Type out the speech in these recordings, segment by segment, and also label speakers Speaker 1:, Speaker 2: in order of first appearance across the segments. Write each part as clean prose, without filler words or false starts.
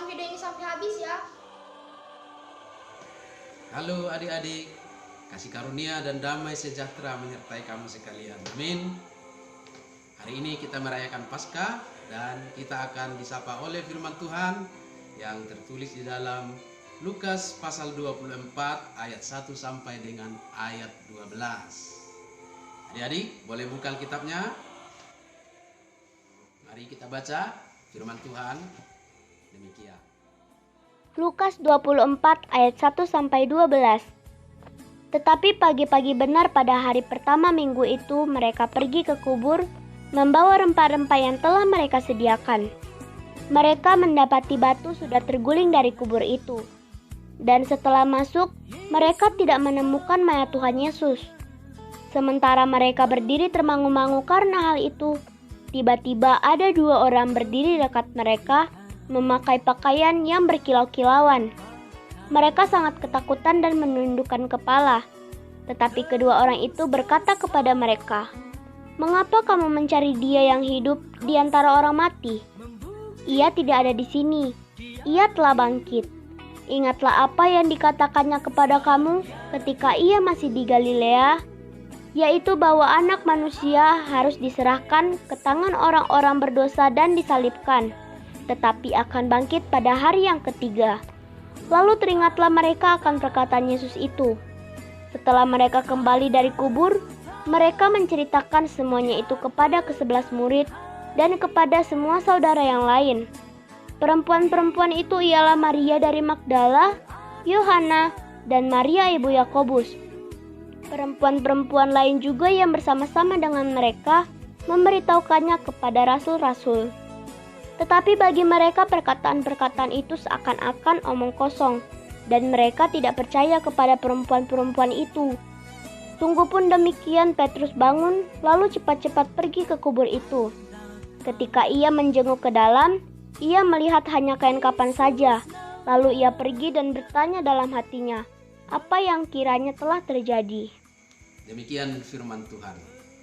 Speaker 1: video ini sampai habis ya.
Speaker 2: Halo adik-adik, kasih karunia dan damai sejahtera menyertai kamu sekalian. Amin. Hari ini kita merayakan Paskah dan kita akan disapa oleh firman Tuhan yang tertulis di dalam Lukas pasal 24 ayat 1 sampai dengan ayat 12. Adik-adik boleh buka Alkitabnya. Mari kita baca firman Tuhan. Demikian.
Speaker 3: Lukas 24 ayat 1 sampai 12. Tetapi pagi-pagi benar pada hari pertama minggu itu mereka pergi ke kubur membawa rempah-rempah yang telah mereka sediakan. Mereka mendapati batu sudah terguling dari kubur itu. Dan setelah masuk, mereka tidak menemukan mayat Tuhan Yesus. Sementara mereka berdiri termangu-mangu karena hal itu, tiba-tiba ada dua orang berdiri dekat mereka, memakai pakaian yang berkilau-kilauan. Mereka sangat ketakutan dan menundukkan kepala. Tetapi kedua orang itu berkata kepada mereka, "Mengapa kamu mencari Dia yang hidup di antara orang mati? Ia tidak ada di sini. Ia telah bangkit. Ingatlah apa yang dikatakannya kepada kamu ketika Ia masih di Galilea, yaitu bahwa Anak Manusia harus diserahkan ke tangan orang-orang berdosa dan disalibkan, tetapi akan bangkit pada hari yang ketiga." Lalu teringatlah mereka akan perkataan Yesus itu. Setelah mereka kembali dari kubur, mereka menceritakan semuanya itu kepada ke-11 murid dan kepada semua saudara yang lain. Perempuan-perempuan itu ialah Maria dari Magdala, Yohana, dan Maria ibu Yakobus. Perempuan-perempuan lain juga yang bersama-sama dengan mereka memberitahukannya kepada rasul-rasul. Tetapi bagi mereka perkataan-perkataan itu seakan-akan omong kosong, dan mereka tidak percaya kepada perempuan-perempuan itu. Sungguh pun demikian, Petrus bangun lalu cepat-cepat pergi ke kubur itu. Ketika ia menjenguk ke dalam, ia melihat hanya kain kapan saja. Lalu ia pergi dan bertanya dalam hatinya, apa yang kiranya telah terjadi.
Speaker 2: Demikian firman Tuhan.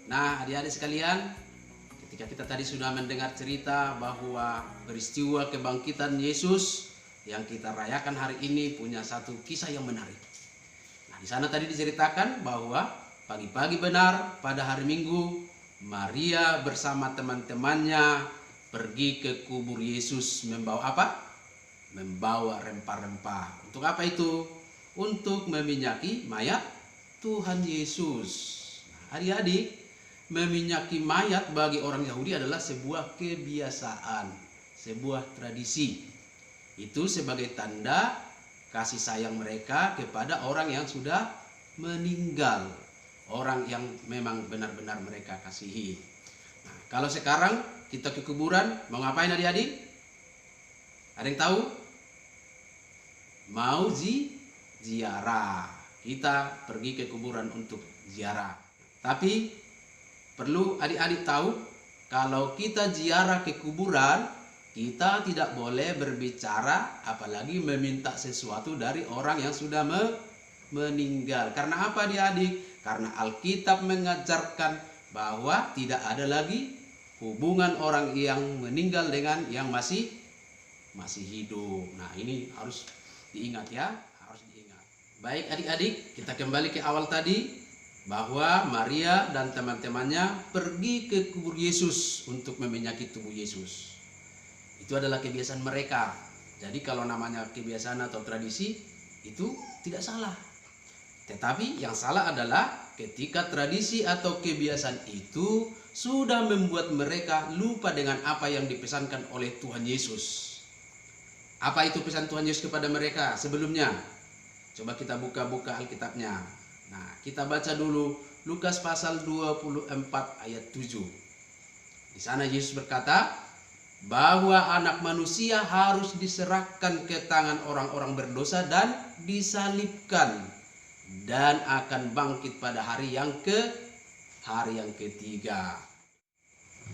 Speaker 2: Nah, adik-adik sekalian, ketika kita tadi sudah mendengar cerita bahwa peristiwa kebangkitan Yesus yang kita rayakan hari ini punya satu kisah yang menarik. Nah, di sana tadi diceritakan bahwa pagi-pagi benar pada hari Minggu, Maria bersama teman-temannya pergi ke kubur Yesus membawa apa? Membawa rempah-rempah. Untuk apa itu? Untuk meminyaki mayat Tuhan Yesus. Nah, adik-adik, meminyaki mayat bagi orang Yahudi adalah sebuah kebiasaan, sebuah tradisi. Itu sebagai tanda kasih sayang mereka kepada orang yang sudah meninggal, orang yang memang benar-benar mereka kasihi. Nah, kalau sekarang kita ke kuburan, mau ngapain adik-adik? Ada yang tahu? Mau ziarah. Kita pergi ke kuburan untuk ziarah. Tapi perlu adik-adik tahu, kalau kita ziarah ke kuburan, kita tidak boleh berbicara apalagi meminta sesuatu dari orang yang sudah meninggal. Karena apa adik-adik? Karena Alkitab mengajarkan bahwa tidak ada lagi hubungan orang yang meninggal dengan yang masih hidup. Nah, ini harus diingat ya, harus diingat. Baik adik-adik, kita kembali ke awal tadi bahwa Maria dan teman-temannya pergi ke kubur Yesus untuk meminyaki tubuh Yesus. Itu adalah kebiasaan mereka. Jadi kalau namanya kebiasaan atau tradisi itu tidak salah. Tetapi yang salah adalah ketika tradisi atau kebiasaan itu sudah membuat mereka lupa dengan apa yang dipesankan oleh Tuhan Yesus. Apa itu pesan Tuhan Yesus kepada mereka sebelumnya? Coba kita buka-buka Alkitabnya. Nah, kita baca dulu Lukas pasal 24 ayat 7. Di sana Yesus berkata bahwa Anak Manusia harus diserahkan ke tangan orang-orang berdosa dan disalibkan, dan akan bangkit pada hari yang ketiga.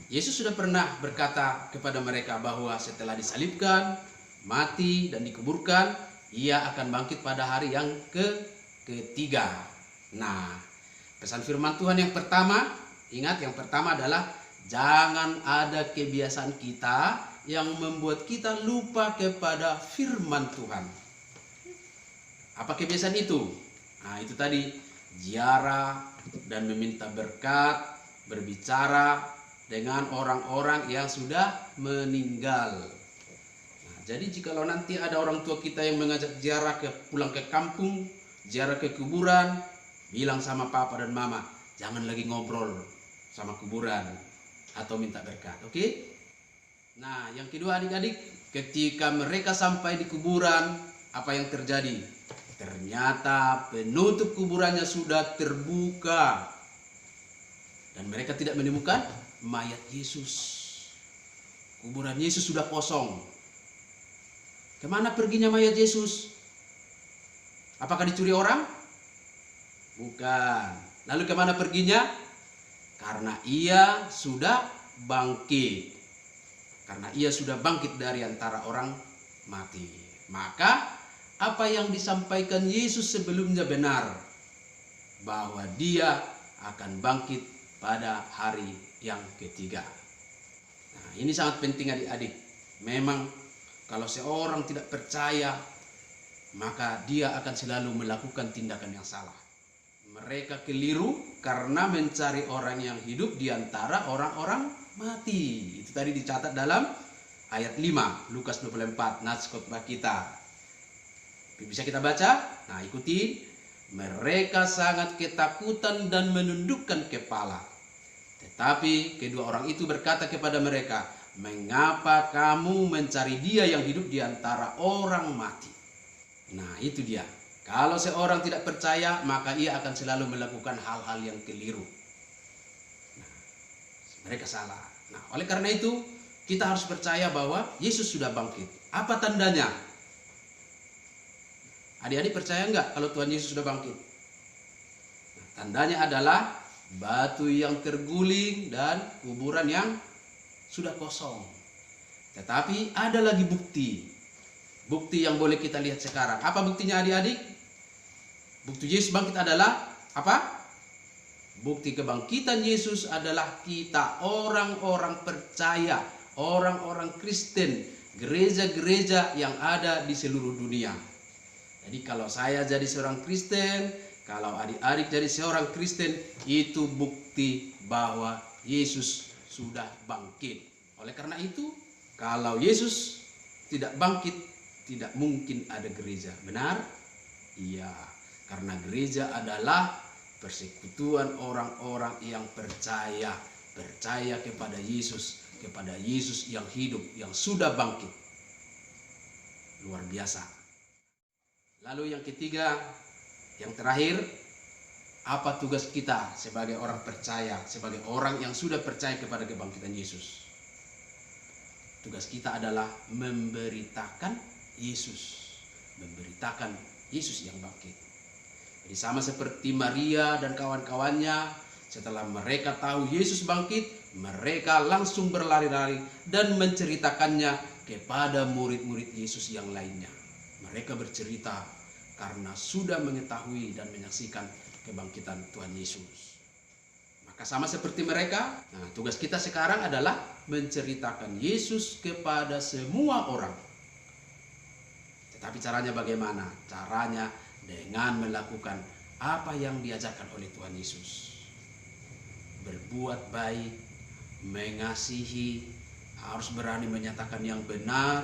Speaker 2: Yesus sudah pernah berkata kepada mereka bahwa setelah disalibkan, mati dan dikuburkan, ia akan bangkit pada hari yang ketiga. Nah, pesan firman Tuhan yang pertama, ingat yang pertama adalah jangan ada kebiasaan kita yang membuat kita lupa kepada firman Tuhan. Apa kebiasaan itu? Nah, itu tadi, ziarah dan meminta berkat, berbicara dengan orang-orang yang sudah meninggal. Nah, jadi jikalau nanti ada orang tua kita yang mengajak ziarah pulang ke kampung, ziarah ke kuburan, bilang sama papa dan mama, jangan lagi ngobrol sama kuburan atau minta berkat. Oke? Nah, yang kedua adik-adik, ketika mereka sampai di kuburan, apa yang terjadi? Ternyata penutup kuburannya sudah terbuka dan mereka tidak menemukan mayat Yesus. Kuburan Yesus sudah kosong. Kemana perginya mayat Yesus? Apakah dicuri orang? Bukan. Lalu kemana perginya? Karena ia sudah bangkit. Karena ia sudah bangkit dari antara orang mati. Maka apa yang disampaikan Yesus sebelumnya benar, bahwa dia akan bangkit pada hari yang ketiga. Nah, ini sangat penting adik-adik. Memang kalau seorang tidak percaya, maka dia akan selalu melakukan tindakan yang salah. Mereka keliru karena mencari orang yang hidup di antara orang-orang mati. Itu tadi dicatat dalam ayat 5 Lukas 24 nats khotbah kita. Bisa kita baca? Nah, ikuti. Mereka sangat ketakutan dan menundukkan kepala. Tetapi kedua orang itu berkata kepada mereka, mengapa kamu mencari dia yang hidup di antara orang mati? Nah, itu dia. Kalau seorang tidak percaya, maka ia akan selalu melakukan hal-hal yang keliru. Nah, mereka salah. Nah, oleh karena itu, kita harus percaya bahwa Yesus sudah bangkit. Apa tandanya? Adik-adik percaya enggak kalau Tuhan Yesus sudah bangkit? Nah, tandanya adalah batu yang terguling dan kuburan yang sudah kosong. Tetapi ada lagi bukti. Bukti yang boleh kita lihat sekarang. Apa buktinya adik-adik? Bukti Yesus bangkit adalah apa? Bukti kebangkitan Yesus adalah kita orang-orang percaya, orang-orang Kristen, gereja-gereja yang ada di seluruh dunia. Jadi kalau saya jadi seorang Kristen, kalau adik-adik jadi seorang Kristen, itu bukti bahwa Yesus sudah bangkit. Oleh karena itu, kalau Yesus tidak bangkit, tidak mungkin ada gereja. Benar? Iya, karena gereja adalah persekutuan orang-orang yang percaya kepada Yesus yang hidup, yang sudah bangkit. Luar biasa. Lalu yang ketiga, yang terakhir, apa tugas kita sebagai orang percaya, sebagai orang yang sudah percaya kepada kebangkitan Yesus? Tugas kita adalah memberitakan Yesus. Memberitakan Yesus yang bangkit. Jadi sama seperti Maria dan kawan-kawannya, setelah mereka tahu Yesus bangkit, mereka langsung berlari-lari dan menceritakannya kepada murid-murid Yesus yang lainnya. Mereka bercerita karena sudah mengetahui dan menyaksikan kebangkitan Tuhan Yesus. Maka sama seperti mereka, nah tugas kita sekarang adalah menceritakan Yesus kepada semua orang. Tetapi caranya bagaimana? Caranya dengan melakukan apa yang diajarkan oleh Tuhan Yesus. Berbuat baik, mengasihi, harus berani menyatakan yang benar,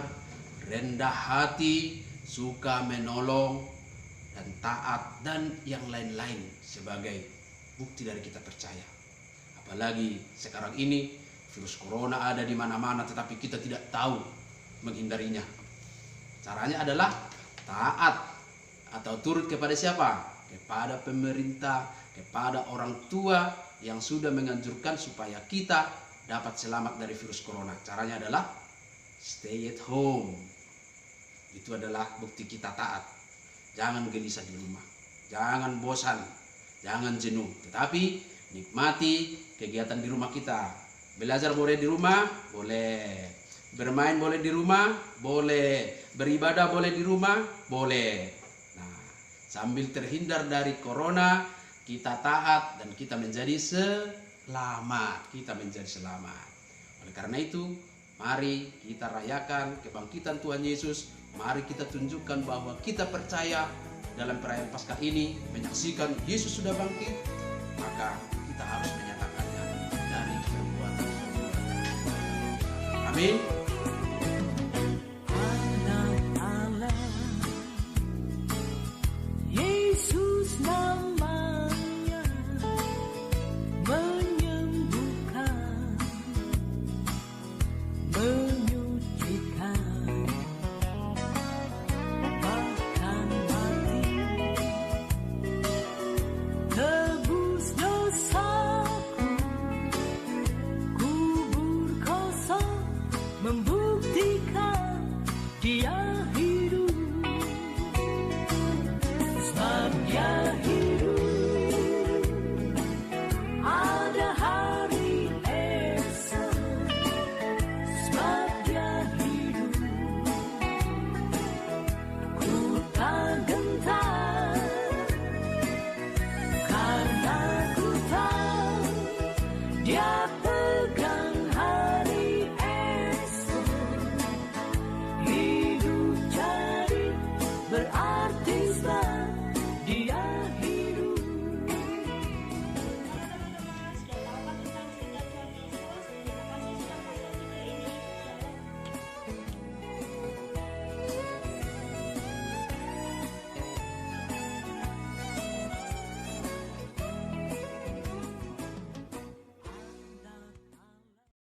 Speaker 2: rendah hati, suka menolong, dan taat, dan yang lain-lain sebagai bukti dari kita percaya. Apalagi sekarang ini virus corona ada di mana-mana, tetapi kita tidak tahu menghindarinya. Caranya adalah taat atau turut kepada siapa? Kepada pemerintah, kepada orang tua yang sudah menganjurkan supaya kita dapat selamat dari virus corona. Caranya adalah stay at home. Itu adalah bukti kita taat. Jangan gelisah di rumah, jangan bosan, jangan jenuh, tetapi nikmati kegiatan di rumah kita. Belajar boleh di rumah, boleh. Bermain boleh di rumah, boleh. Beribadah boleh di rumah, boleh. Nah, sambil terhindar dari corona, kita taat dan kita menjadi selamat. Oleh karena itu, Mari kita rayakan kebangkitan Tuhan Yesus. Mari kita tunjukkan bahwa kita percaya dalam perayaan Paskah ini, menyaksikan Yesus sudah bangkit, maka kita harus menyatakannya dari perbuatan. Amin.